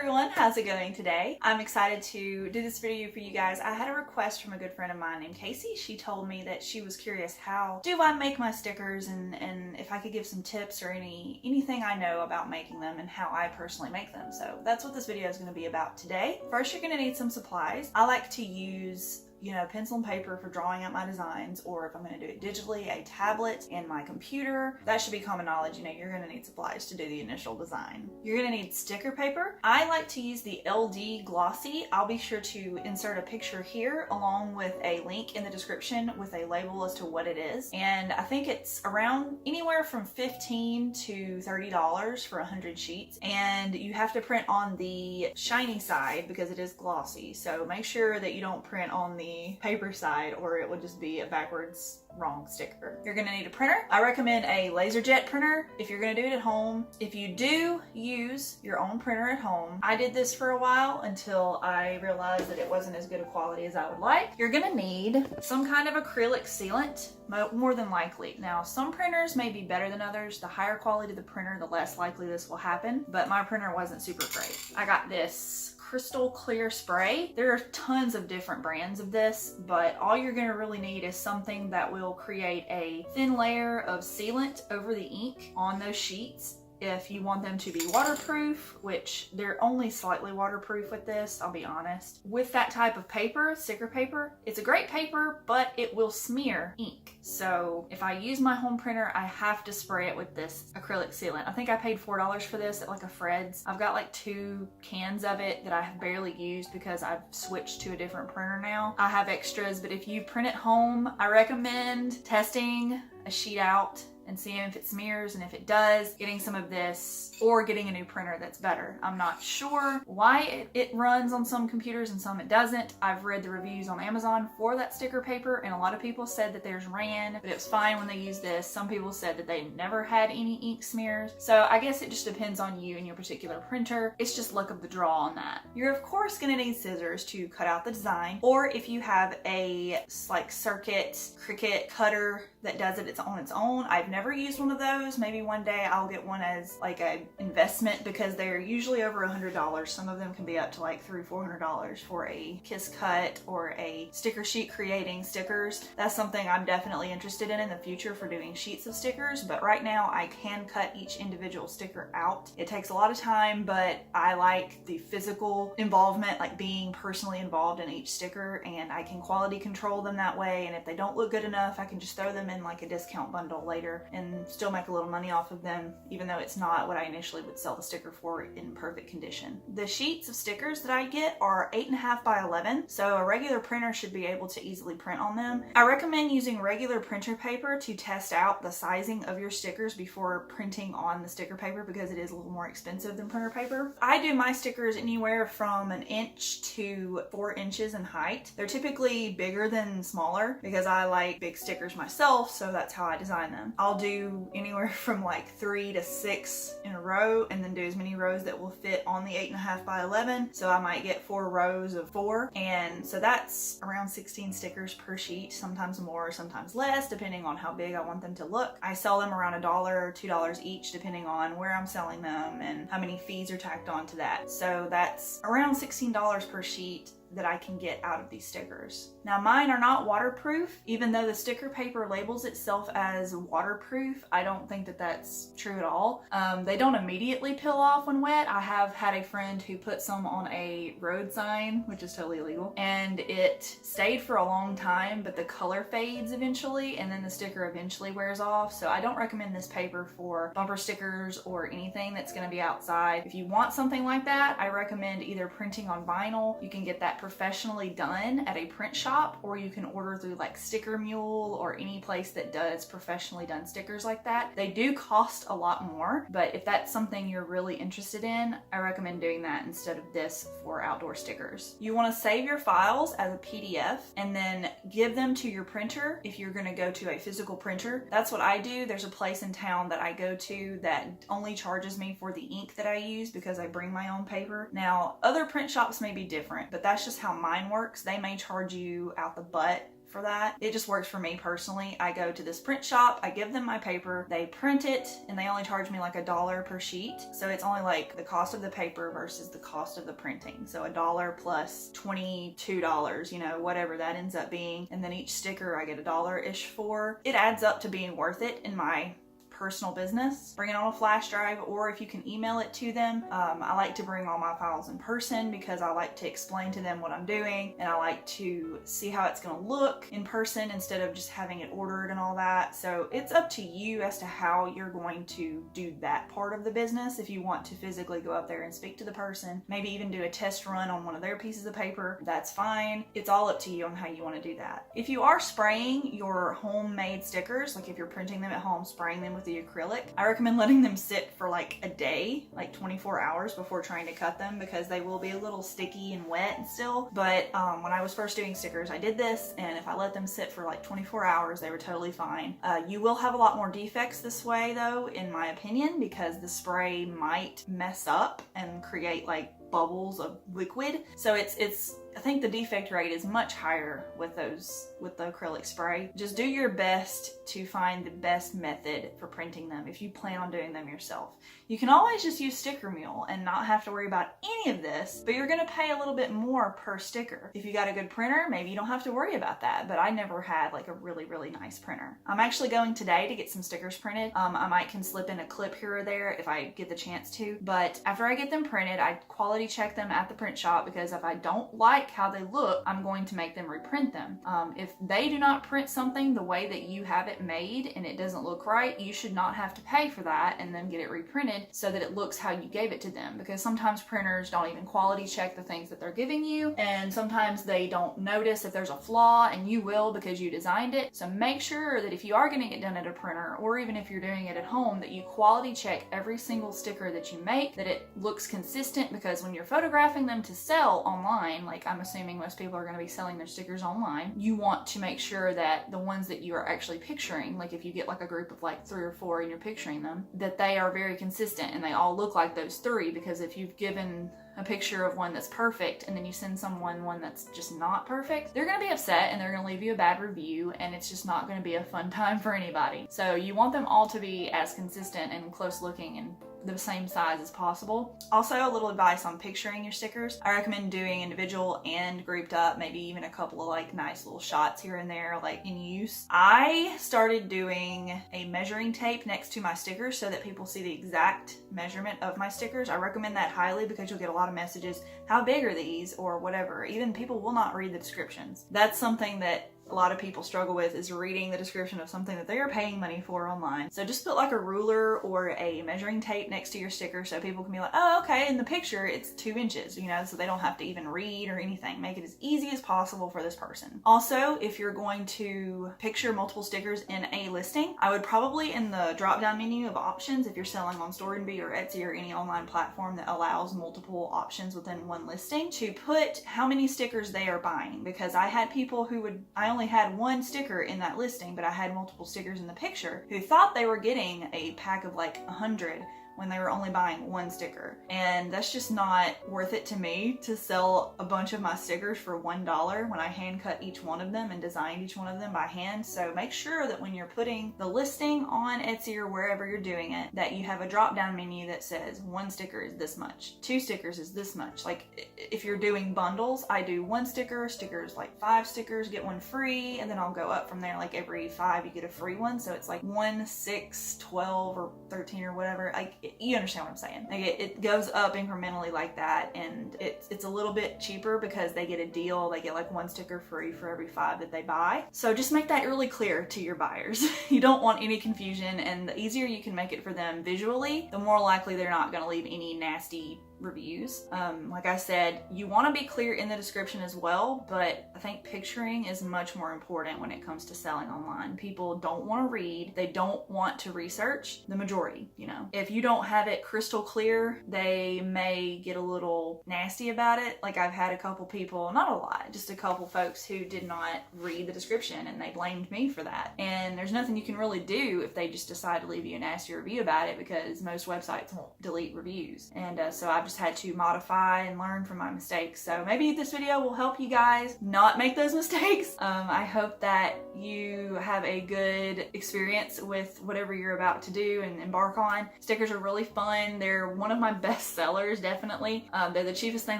everyone, how's it going today? I'm excited to do this video for you guys. I had a request from a good friend of mine named Casey. She told me that she was curious how do I make my stickers and if I could give some tips or anything I know about making them and how I personally make them. So that's what this video is going to be about today. First, you're going to need some supplies. I like to use pencil and paper for drawing out my designs, or if I'm going to do it digitally, a tablet and my computer. That should be common knowledge. You're going to need supplies to do the initial design. You're going to need sticker paper. I like to use the LD Glossy. I'll be sure to insert a picture here along with a link in the description with a label as to what it is. And I think it's around anywhere from $15 to $30 for 100 sheets. And you have to print on the shiny side because it is glossy. So make sure that you don't print on the paper side or it would just be a backwards wrong sticker. You're gonna need a printer. I recommend a LaserJet printer if you're gonna do it at home. If you do use your own printer at home, I did this for a while until I realized that it wasn't as good a quality as I would like. You're gonna need some kind of acrylic sealant, more than likely. Now, some printers may be better than others. The higher quality the printer, the less likely this will happen, but my printer wasn't super great. I got this crystal clear spray. There are tons of different brands of this, but all you're gonna really need is something that will create a thin layer of sealant over the ink on those sheets. If you want them to be waterproof, which they're only slightly waterproof with this, I'll be honest. With that type of paper, sticker paper, it's a great paper, but it will smear ink. So if I use my home printer, I have to spray it with this acrylic sealant. I think I paid $4 for this at like a Fred's. I've got like 2 cans of it that I have barely used because I've switched to a different printer now. I have extras, but if you print at home, I recommend testing a sheet out and seeing if it smears, and if it does, getting some of this or getting a new printer that's better. I'm not sure why it runs on some computers and some it doesn't. I've read the reviews on Amazon for that sticker paper and a lot of people said that theirs ran, but it was fine when they used this. Some people said that they never had any ink smears. So I guess it just depends on you and your particular printer. It's just luck of the draw on that. You're of course gonna need scissors to cut out the design, or if you have a like Circuit Cricut cutter that does it on its own. I've never used one of those. Maybe one day I'll get one as like an investment because they're usually over $100. Some of them can be up to like $300 or $400 for a Kiss Cut or a sticker sheet creating stickers. That's something I'm definitely interested in the future for doing sheets of stickers, but right now I can cut each individual sticker out. It takes a lot of time, but I like the physical involvement, like being personally involved in each sticker, and I can quality control them that way, and if they don't look good enough, I can just throw them in like a discount bundle later and still make a little money off of them, even though it's not what I initially would sell the sticker for in perfect condition. The sheets of stickers that I get are 8.5 by 11, so a regular printer should be able to easily print on them. I recommend using regular printer paper to test out the sizing of your stickers before printing on the sticker paper because it is a little more expensive than printer paper. I do my stickers anywhere from 1 inch to 4 inches in height. They're typically bigger than smaller because I like big stickers myself, so that's how I design them. I'll do anywhere from like 3 to 6 in a row and then do as many rows that will fit on the 8.5 by 11. So I might get 4 rows of 4, and so that's around 16 stickers per sheet, sometimes more, sometimes less, depending on how big I want them to look. I sell them around $1 or $2 each, depending on where I'm selling them and how many fees are tacked onto that. So that's around $16 per sheet that I can get out of these stickers. Now mine are not waterproof. Even though the sticker paper labels itself as waterproof, I don't think that that's true at all. They don't immediately peel off when wet. I have had a friend who put some on a road sign, which is totally illegal, and it stayed for a long time, but the color fades eventually and then the sticker eventually wears off. So I don't recommend this paper for bumper stickers or anything that's gonna be outside. If you want something like that, I recommend either printing on vinyl. You can get that professionally done at a print shop, or you can order through like Sticker Mule or any place that does professionally done stickers like that. They do cost a lot more, but if that's something you're really interested in, I recommend doing that instead of this for outdoor stickers. You want to save your files as a PDF and then give them to your printer if you're going to go to a physical printer. That's what I do. There's a place in town that I go to that only charges me for the ink that I use because I bring my own paper. Now, other print shops may be different, but that's just how mine works. They may charge you out the butt for that. It just works for me personally. I go to this print shop, I give them my paper, they print it, and they only charge me like $1 per sheet. So it's only like the cost of the paper versus the cost of the printing. So $1 plus $22, you know, whatever that ends up being. And then each sticker I get $1-ish for. It adds up to being worth it in my personal business. Bring it on a flash drive, or if you can email it to them. I like to bring all my files in person because I like to explain to them what I'm doing, and I like to see how it's going to look in person instead of just having it ordered and all that. So it's up to you as to how you're going to do that part of the business. If you want to physically go up there and speak to the person, maybe even do a test run on one of their pieces of paper, that's fine. It's all up to you on how you want to do that. If you are spraying your homemade stickers, like if you're printing them at home, spraying them with the acrylic, I recommend letting them sit for like a day, like 24 hours before trying to cut them, because they will be a little sticky and wet and still. But when I was first doing stickers, I did this, and if I let them sit for like 24 hours, they were totally fine. You will have a lot more defects this way though, in my opinion, because the spray might mess up and create like bubbles of liquid. So I think the defect rate is much higher with the acrylic spray. Just do your best to find the best method for printing them if you plan on doing them yourself. You can always just use Sticker Mule and not have to worry about any of this, but you're gonna pay a little bit more per sticker. If you got a good printer, maybe you don't have to worry about that, but I never had like a really, really nice printer. I'm actually going today to get some stickers printed. I might can slip in a clip here or there if I get the chance to, but after I get them printed, I quality check them at the print shop, because if I don't like how they look, I'm going to make them reprint them. If they do not print something the way that you have it made and it doesn't look right, you should not have to pay for that and then get it reprinted so that it looks how you gave it to them, because sometimes printers don't even quality check the things that they're giving you, and sometimes they don't notice if there's a flaw, and you will because you designed it. So make sure that if you are getting it done at a printer, or even if you're doing it at home, that you quality check every single sticker that you make, that it looks consistent, because when you're photographing them to sell online, like I'm assuming most people are going to be selling their stickers online, you want to make sure that the ones that you are actually picturing, like if you get like a group of like 3 or 4 and you're picturing them, that they are very consistent and they all look like those 3, because if you've given a picture of one that's perfect and then you send someone one that's just not perfect, they're going to be upset and they're going to leave you a bad review, and it's just not going to be a fun time for anybody. So you want them all to be as consistent and close looking and the same size as possible. Also, a little advice on picturing your stickers. I recommend doing individual and grouped up, maybe even a couple of like nice little shots here and there like in use. I started doing a measuring tape next to my stickers so that people see the exact measurement of my stickers. I recommend that highly because you'll get a lot of messages, how big are these, or whatever. Even people will not read the descriptions. That's something that a lot of people struggle with, is reading the description of something that they are paying money for online. So just put like a ruler or a measuring tape next to your sticker so people can be like, oh, okay, in the picture it's 2 inches, you know, so they don't have to even read or anything. Make it as easy as possible for this person. Also, if you're going to picture multiple stickers in a listing, I would probably, in the drop-down menu of options, if you're selling on Storenvy or Etsy or any online platform that allows multiple options within one listing, to put how many stickers they are buying. Because I had people who I only had 1 sticker in that listing, but I had multiple stickers in the picture, who thought they were getting a pack of like 100 when they were only buying 1 sticker. And that's just not worth it to me to sell a bunch of my stickers for $1 when I hand cut each one of them and designed each one of them by hand. So make sure that when you're putting the listing on Etsy or wherever you're doing it, that you have a drop down menu that says 1 sticker is this much, 2 stickers is this much. Like if you're doing bundles, I do 1 sticker, stickers like 5 stickers, get 1 free, and then I'll go up from there. Like every 5 you get a free one. So it's like 1, 6, 12, or 13 or whatever. You understand what I'm saying. Like it goes up incrementally like that, and it's a little bit cheaper because they get a deal. They get like 1 sticker free for every 5 that they buy. So just make that really clear to your buyers. You don't want any confusion, and the easier you can make it for them visually, the more likely they're not going to leave any nasty reviews. Like I said, you want to be clear in the description as well, but I think picturing is much more important when it comes to selling online. People don't want to read, they don't want to research, the majority, you know. If you don't have it crystal clear, they may get a little nasty about it. Like I've had a couple people, not a lot, just a couple folks who did not read the description and they blamed me for that. And there's nothing you can really do if they just decide to leave you a nasty review about it, because most websites won't delete reviews. And so I've just had to modify and learn from my mistakes. So maybe this video will help you guys not make those mistakes. I hope that you have a good experience with whatever you're about to do and embark on. Stickers are really fun. They're one of my best sellers, definitely. They're the cheapest thing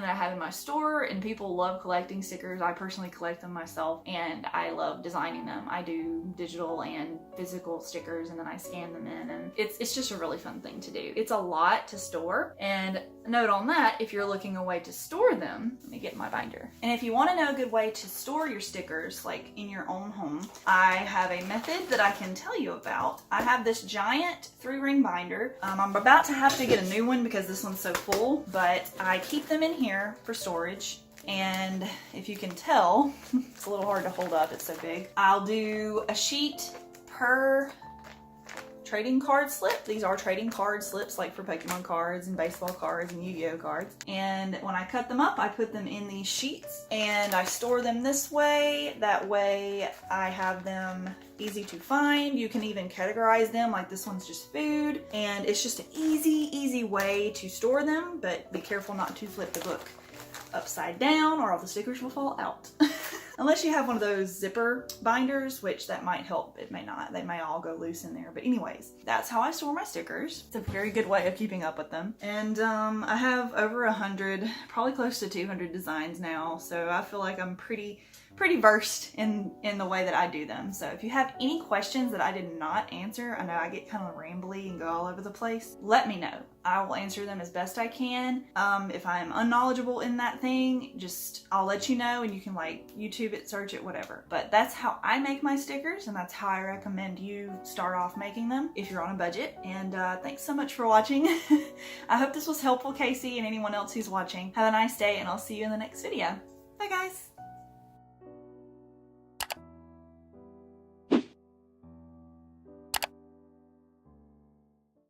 that I have in my store, and people love collecting stickers. I personally collect them myself, and I love designing them. I do digital and physical stickers, and then I scan them in, and it's just a really fun thing to do. It's a lot to store, and note on that, if you're looking a way to store them, let me get my binder. And if you want to know a good way to store your stickers, like in your own home, I have a method that I can tell you about. I have this giant 3-ring binder. I'm about to have to get a new one because this one's so full, but I keep them in here for storage. And if you can tell, it's a little hard to hold up, it's so big. I'll do a sheet per trading card slip. These are trading card slips, like for Pokemon cards and baseball cards and Yu-Gi-Oh cards. And when I cut them up, I put them in these sheets and I store them this way. That way I have them easy to find. You can even categorize them, like this one's just food, and it's just an easy way to store them, but be careful not to flip the book upside down or all the stickers will fall out. Unless you have one of those zipper binders, which that might help. It may not. They may all go loose in there. But anyways, that's how I store my stickers. It's a very good way of keeping up with them. And I have over 100, probably close to 200 designs now. So I feel like I'm pretty versed in the way that I do them. So if you have any questions that I did not answer, I know I get kind of rambly and go all over the place, let me know. I will answer them as best I can. If I'm unknowledgeable in that thing, I'll let you know, and you can like YouTube it, search it, whatever. But that's how I make my stickers, and that's how I recommend you start off making them if you're on a budget. And thanks so much for watching. I hope this was helpful, Casey, and anyone else who's watching. Have a nice day, and I'll see you in the next video. Bye guys.